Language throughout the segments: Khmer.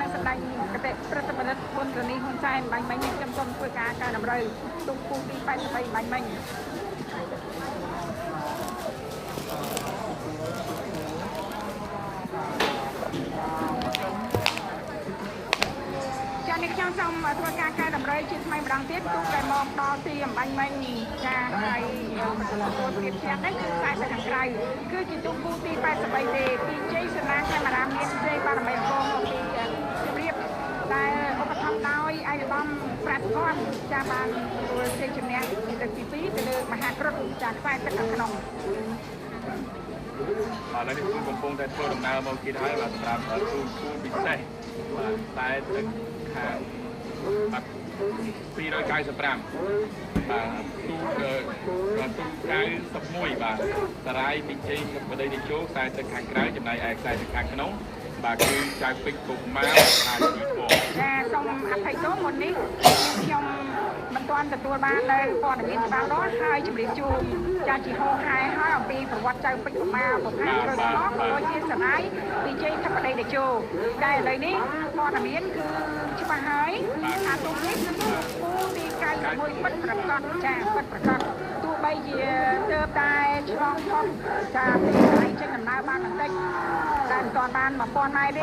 នៅសម្ដែងកតិប្រតិបត្តិបុណ្យនេះហ៊ុនសែនបាញ់មិញខ្ញុំសូមធ្វើការកែតម្រូវទុកពូទី83បាញ់មិញនេះខ្ញុំសូមធ្វើការកែតម្រូវជាថ្មីម្ដងទៀតទូតែមកដល់ទីអំបញ្ញមិញចាហើយចូលព្រៀបធៀបនេះគឺខ្សែទៅខាងក្រៅគឺជាទូគូទី83ទេពីជ័យសេនាកាមេរ៉ាមានជ័យបារមីបងពីជំរាបដែលឧបត្ថម្ភដោយឯកឧត្តមប្រាក់គាត់ចាបានទទួលជ័យជំនះលើកទី2ទៅលើមហាក្រុតចាខ្សែទឹកខាងក្នុងបាទឥឡូវនេះខ្ញុំកំពុងតែធ្វើដំណើរមកទៀតហើយបាទសម្រាប់ទូគូពិសេសបាទតែទឹកខាងបាទ295បាទទូ91បាទតារាយពីជ័យបដីនិជោខ្សែទឹកខាងក្រៅចំណែកឯខ្សែទឹកខាងក្នុងបាទគឺចៅពេជ្រកុមារអាជីធម៌ចាសូមអភ័យទោសមុននេះខ្ញុំមិនទាន់ទទួលបាននៅព័ត៌មានច្បាស់លាស់ហើយជម្រាបជូនចាជាហោហែហើយអំពីប្រវត្តិចៅពេជ្រកុមារបុព្វគ្គត្រូវមកក៏ដូចជាសរាយពីជ័យធបដីតេជោតែឥឡូវនេះព័ត៌មានគឺច្បាស់ហើយថាទូនេះគឺពូទី91ពិតប្រកបចាពិតប្រកបទោះបីជាទើបតែឆ្លងផុតចាពីហើយចេញដំណើរបានបន្តិចតែមិនទាន់បាន1000ម៉ែត្រទេ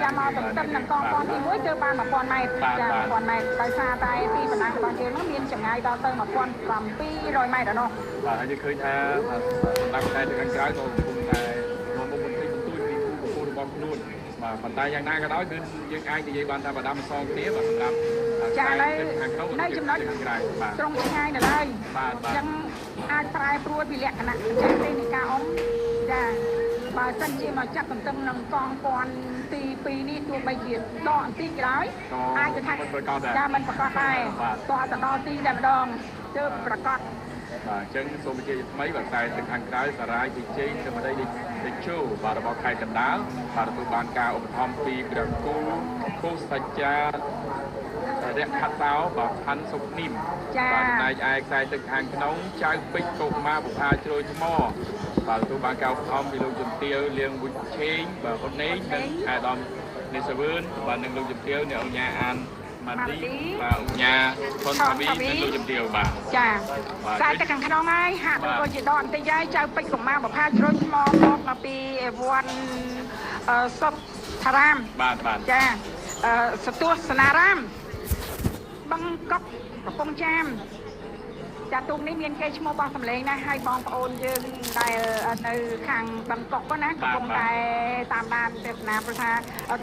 ចាំមកទន្ទឹមនឹងកងព័ន្ធទី1ទើបបាន1000ម៉ែត្រចា1000ម៉ែត្រដោយសារតែទីបណ្ដារបស់យើងនោះមានចម្ងាយដល់ទៅ1700ម៉ែត្រឯណោះបាទហើយយើងឃើញថាសម្រាប់តែខាងក្រៅក៏កំពុងតែមកមុខបន្តិចបន្តួចពីគូប្រកួតរបស់ខ្លួនបាទប៉ុន្តែយ៉ាងណាក៏ដោយគឺយើងអាចនិយាយបានថាបដាមសងគ្នាបាទសម្រាប់ចានៅចំណុចខាងក្រៅបាទត្រង់ឆ្ងាយនៅឡើយអញ្ចឹងអាចប្រែប្រួលពីលក្ខណៈបច្ចេកទេសនៃការអុំចាបើសិនជាមកចាប់ទន្ទឹមនឹងកងព័ន្ធទី2នេះទោះបីជាដកបន្តិចក៏ដោយអាចទៅថាចាមិនប្រកាសដែរតោះទៅដល់ទីតែម្ដងទើបប្រកាសបាទអញ្ចឹងសូមបញ្ជាក់ថ្មីបាទខ្សែទឹកខាងក្រៅសារាយពីជ័យទៅបដីតេជោបាទរបស់ខេត្តកណ្ដាលបាទទទួលបានការឧបត្ថម្ភពីព្រះគូកុសច្ចារៈខាត់តោបាទផាន់សុកនីមបាទចំណែកឯខ្សែទឹកខាងក្នុងចៅពេជ្រកុមារបុប្ផាជ្រោយថ្មបាទទទួលបានការឧបត្ថម្ភពីលោកជំទាវលៀងវុជឆេងបាទហ៊ុនណេងនិងអាដាមនេសវឿនបាទនិងលោកជំទាវអ្នកអង្គការអានម៉ាឌីបាទអង្គការផុនថាវីនិងលោកជំទាវបាទចាខ្សែទឹកខាងក្នុងហើយហាក់ដូចជាដកបន្តិចហើយចៅពេជ្រកុមារបុប្ផាជ្រោយថ្មមកពីវត្តសុតថារាមបាទចាសទស្សនារាមបឹងកប់កំពង់ចាមចាទូកនេះមានគេឈ្មោះបោះសម្លេងណាហើយបងប្អូនយើងដែលនៅខាងបឹងកប់ណាកំពុងតែតាមដានទស្សនាព្រោះថា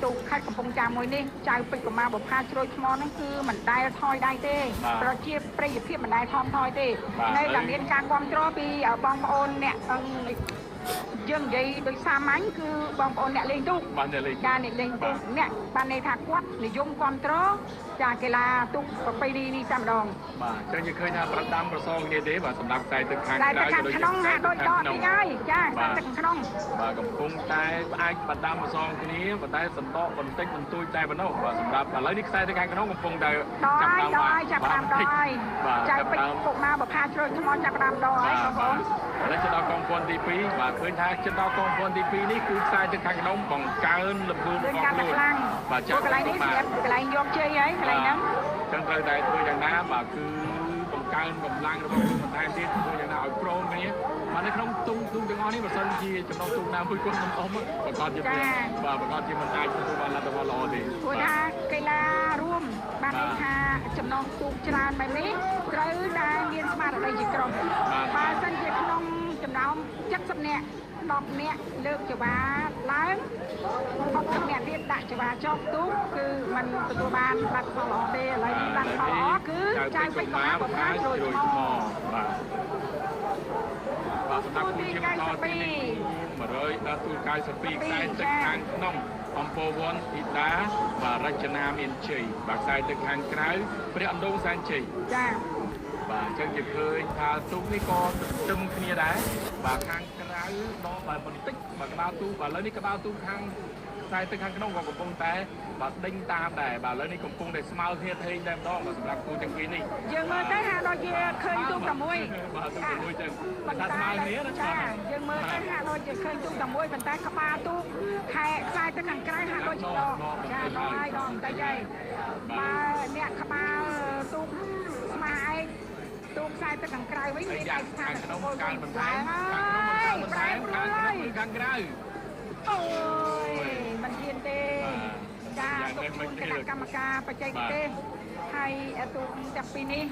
ទូកខេត្តកំពង់ចាមមួយនេះចៅពេជ្រកុមារបុប្ផាជ្រោយថ្មហ្នឹងគឺមិនដែលថយដៃទេប្រជាប្រិយភាពមិនដែលថមថយទេនៅតែមានការគ្រប់គ្រងពីបងប្អូនអ្នកយើងនិយាយដោយសាមញ្ញគឺបងប្អូនអ្នកលេងទូកការអ្នកលេងទូកអ្នកបានន័យថាគាត់និយមគ្រប់គ្រងចាកីឡាទូកប្រពៃណីនេះតែម្ដងបាទអញ្ចឹងយើងឃើញថាប្រដាំប្រសងគ្នាទេបាទសម្រាប់ខ្សែទឹកខាងក្រៅដូចក្នុងហាក់ដូចដកនេះហើយចាខ្សែទឹកក្នុងបាទកំពុងតែអាចប្រដាំប្រសងគ្នាប៉ុន្តែសន្តកបន្តិចបន្តួចតែប៉ុណ្ណោះបាទសម្រាប់ឥឡូវនេះខ្សែទឹកខាងក្នុងកំពុងតែចាប់ដើមចាប់ដើមហើយចៅពេជ្រកុមារបុប្ផាជ្រោយថ្មចាប់ដើមដកហើយបងប្អូនឥឡូវចូលដល់កងព័ន្ធទី2បាទឃើញថាជិតដល់កងព័ន្ធទី2នេះគឺខ្សែទឹកខាងក្នុងបង្កើនលំហូររបស់ខ្លួនបាទចាកន្លែងនេះសម្រាប់កន្លែងយកជ័យហើយកន្លែងហ្នឹងចឹងត្រូវតែធ្វើយ៉ាងណាបាទគឺបង្កើនកម្លាំងរបស់ខ្លួនបន្ថែមទៀតធ្វើយ៉ាងណាឲ្យព្រមគ្នាបាទនៅក្នុងទូកទាំងអស់នេះបើសិនជាចំណុចទូកណាមួយគាត់មិនអស់ប្រកាសជាបាទប្រកាសជាមិនអាចទទួលបានលទ្ធផលល្អទេព្រោះថាកីឡារួមបានន័យថាចំណុចទូកច្រើនបែបនេះត្រូវតែមានស្មារតីជាក្រុមបើសិនជាក្នុងចំណោម70នាក់10នាក់លើកចង្វាឡើង60នាក់ទៀតដាក់ចង្វាចុះទូកគឺมันទទួលបានលទ្ធផលល្អទេឥឡូវនេះលទ្ធផលល្អគឺចៅពេជ្រកុមារបុប្ផាជ្រោយថ្មបាទសម្រាប់គូជាបន្តទី100ដល់ទូ92ខ្សែទឹកខាងក្នុងអំពវ័នធីតាបាទរចនាមានជ័យបាទខ្សែទឹកខាងក្រៅព្រះអណ្ដូងសែនជ័យចាបាទអញ្ចឹងជាឃើញថាទូកនេះក៏ទន្ទឹមគ្នាដែរបាទខាងក្រៅដល់បាទបន្តិចបាទក្បាលទូកបាទឥឡូវនេះក្បាលទូកខាង ខ្សែទឹកខាងក្នុងក៏កំពុងតែបាទដេញតាមដែរបាទឥឡូវនេះកំពុងតែស្មើគ្នាថេងតែម្ដងបាទសម្រាប់គូទាំងពីរនេះ យើងមើលទៅហាក់ដូចជាឃើញទូកតែមួយ បាទទូកតែមួយចឹង ប៉ុន្តែ ថាស្មើគ្នាណា ចាយើងមើលទៅហាក់ដូចជាឃើញទូកតែមួយប៉ុន្តែក្បាលទូកខែខ្សែទៅខាងក្រៅហាក់ដូចជាដកចាដកហើយដកបន្តិចហើយបើអ្នកក្បាលទូកស្មាឯងទូកខ្សែទៅខាងក្រៅវិញមានឯកស្ថាន ក្នុង ពល ការបន្ថែម ហើយប្រែ ខាង ហើយ ខាងក្រៅ អូយមិនហ៊ានទេចាទុកគណៈកម្មការបច្ចេកទេសហើយទូកទាំងពីរនេះ